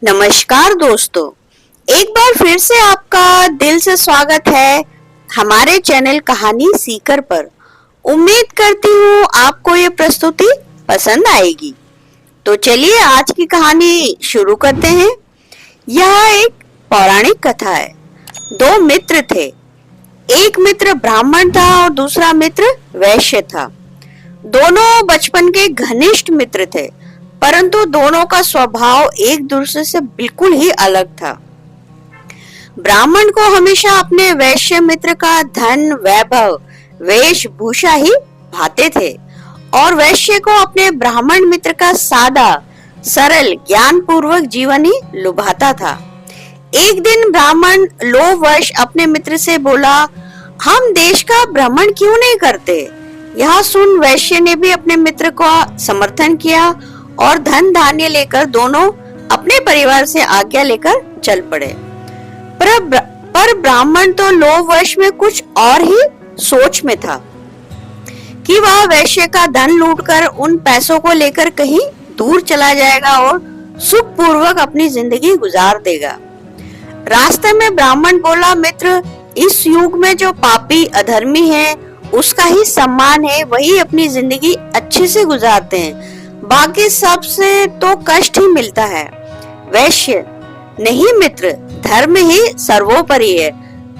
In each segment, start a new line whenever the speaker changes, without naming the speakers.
नमस्कार दोस्तों, एक बार फिर से आपका दिल से स्वागत है हमारे चैनल कहानी सीकर पर। उम्मीद करती हूँ आपको ये प्रस्तुति पसंद आएगी। तो चलिए आज की कहानी शुरू करते हैं। यह एक पौराणिक कथा है। दो मित्र थे। एक मित्र ब्राह्मण था और दूसरा मित्र वैश्य था। दोनों बचपन के घनिष्ठ मित्र थे, परंतु दोनों का स्वभाव एक दूसरे से बिल्कुल ही अलग था। ब्राह्मण को हमेशा अपने वैश्य मित्र का धन, वैभव, वेशभूषा ही भाते थे और वैश्य को अपने ब्राह्मण मित्र का सादा, सरल, ज्ञान पूर्वक जीवन ही लुभाता था। एक दिन ब्राह्मण लोभवश अपने मित्र से बोला, हम देश का भ्रमण क्यों नहीं करते? यह सुन वैश्य ने भी अपने मित्र का समर्थन किया और धन धान्य लेकर दोनों अपने परिवार से आज्ञा लेकर चल पड़े। पर ब्राह्मण तो लोभवश में कुछ और ही सोच में था कि वह वैश्य का धन लूटकर उन पैसों को लेकर कहीं दूर चला जाएगा और सुख पूर्वक अपनी जिंदगी गुजार देगा। रास्ते में ब्राह्मण बोला, मित्र, इस युग में जो पापी अधर्मी है उसका ही सम्मान है, वही अपनी जिंदगी अच्छे से गुजारते हैं, बाकी सबसे तो कष्ट ही मिलता है। वैश्य, नहीं मित्र, धर्म ही सर्वोपरि है।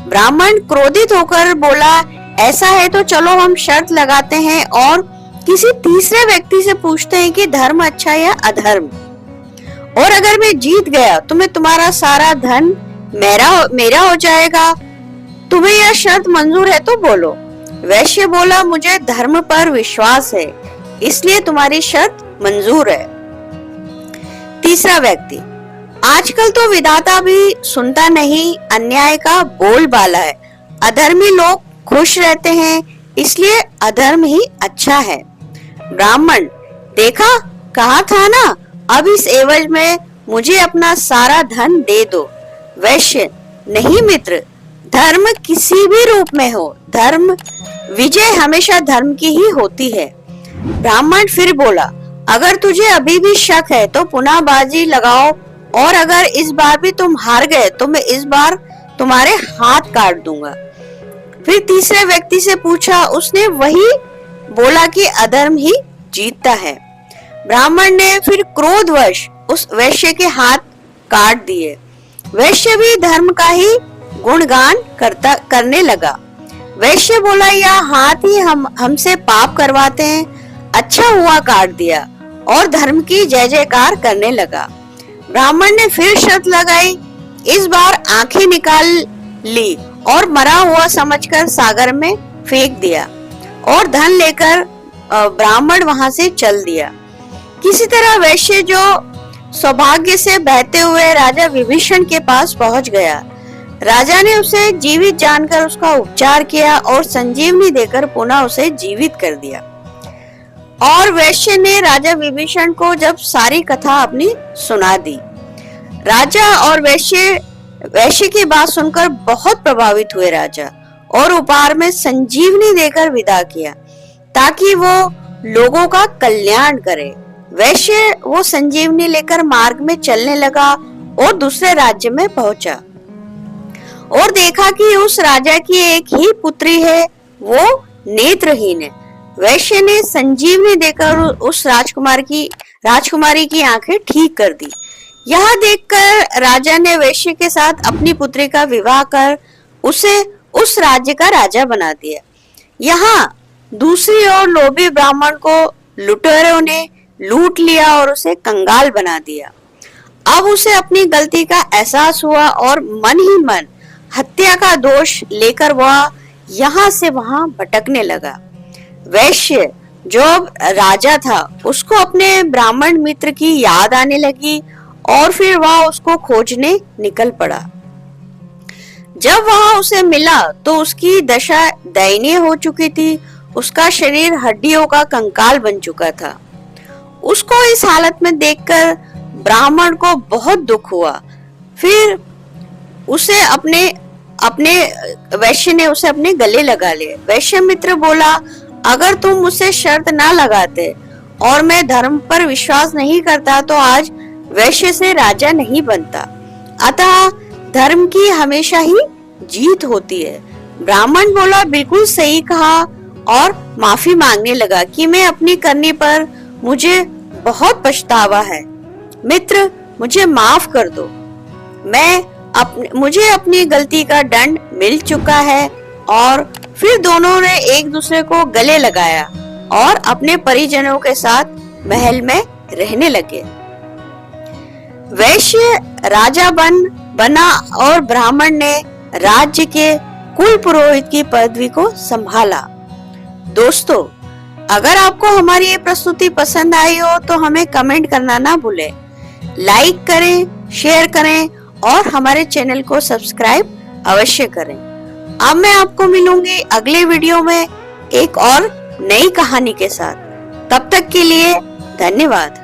ब्राह्मण क्रोधित होकर बोला, ऐसा है तो चलो हम शर्त लगाते हैं और किसी तीसरे व्यक्ति से पूछते हैं कि धर्म अच्छा या अधर्म, और अगर मैं जीत गया तो मैं तुम्हारा सारा धन मेरा हो जाएगा। तुम्हें यह शर्त मंजूर है तो बोलो। वैश्य बोला, मुझे धर्म पर विश्वास है, इसलिए तुम्हारी शर्त मंजूर है। तीसरा व्यक्ति, आजकल तो विधाता भी सुनता नहीं, अन्याय का बोलबाला है, अधर्मी लोग खुश रहते हैं, इसलिए अधर्म ही अच्छा है। ब्राह्मण, देखा, कहा था ना, अब इस एवज में मुझे अपना सारा धन दे दो। वैश्य, नहीं मित्र, धर्म किसी भी रूप में हो, धर्म विजय हमेशा धर्म की ही होती है। ब्राह्मण फिर बोला, अगर तुझे अभी भी शक है तो पुनः बाजी लगाओ, और अगर इस बार भी तुम हार गए तो मैं इस बार तुम्हारे हाथ काट दूंगा। फिर तीसरे व्यक्ति से पूछा, उसने वही बोला कि अधर्म ही जीतता है। ब्राह्मण ने फिर क्रोधवश उस वैश्य के हाथ काट दिए। वैश्य भी धर्म का ही गुणगान करने लगा। वैश्य बोला, यह हाथ ही हमसे पाप करवाते हैं, अच्छा हुआ काट दिया, और धर्म की जय जयकार करने लगा। ब्राह्मण ने फिर शर्त लगाई, इस बार आंखें निकाल ली और मरा हुआ समझकर सागर में फेंक दिया, और धन लेकर ब्राह्मण वहां से चल दिया। किसी तरह वैश्य जो सौभाग्य से बहते हुए राजा विभीषण के पास पहुंच गया। राजा ने उसे जीवित जानकर उसका उपचार किया और संजीवनी देकर पुनः उसे जीवित कर दिया। और वैश्य ने राजा विभीषण को जब सारी कथा अपनी सुना दी, राजा और वैश्य की बात सुनकर बहुत प्रभावित हुए राजा, और उपहार में संजीवनी देकर विदा किया ताकि वो लोगों का कल्याण करे। वैश्य वो संजीवनी लेकर मार्ग में चलने लगा और दूसरे राज्य में पहुंचा और देखा कि उस राजा की एक ही पुत्री है, वो नेत्रहीन है। वैश्य ने संजीवनी देकर उस राजकुमारी की आंखें ठीक कर दी। यह देखकर राजा ने वैश्य के साथ अपनी पुत्री का विवाह कर उसे उस राज्य का राजा बना दिया। यहाँ दूसरी ओर लोभी ब्राह्मण को लुटेरों ने लूट लिया और उसे कंगाल बना दिया। अब उसे अपनी गलती का एहसास हुआ और मन ही मन हत्या का दोष लेकर वह यहाँ से वहां भटकने लगा। वैश्य जो राजा था उसको अपने ब्राह्मण मित्र की याद आने लगी और फिर वह उसको खोजने निकल पड़ा। जब वह उसे मिला तो उसकी दशा दयनीय हो चुकी थी। उसका शरीर हड्डियों का कंकाल बन चुका था। उसको इस हालत में देखकर ब्राह्मण को बहुत दुख हुआ। फिर उसे अपने वैश्य ने उसे अपने गले लगा लिया। वैश्य मित्र बोला, अगर तुम मुझसे शर्त ना लगाते और मैं धर्म पर विश्वास नहीं करता तो आज वैश्य से राजा नहीं बनता, अतः धर्म की हमेशा ही जीत होती है। ब्राह्मण बोला, बिल्कुल सही कहा, और माफी मांगने लगा कि मैं अपनी करनी पर मुझे बहुत पछतावा है। मित्र, मुझे माफ कर दो, मुझे अपनी गलती का दंड मिल चुका है। और फिर दोनों ने एक दूसरे को गले लगाया और अपने परिजनों के साथ महल में रहने लगे। वैश्य राजा बना और ब्राह्मण ने राज्य के कुल पुरोहित की पदवी को संभाला। दोस्तों, अगर आपको हमारी ये प्रस्तुति पसंद आई हो तो हमें कमेंट करना ना भूलें। लाइक करें, शेयर करें और हमारे चैनल को सब्सक्राइब अवश्य करें। अब मैं आपको मिलूंगी अगले वीडियो में एक और नई कहानी के साथ। तब तक के लिए धन्यवाद।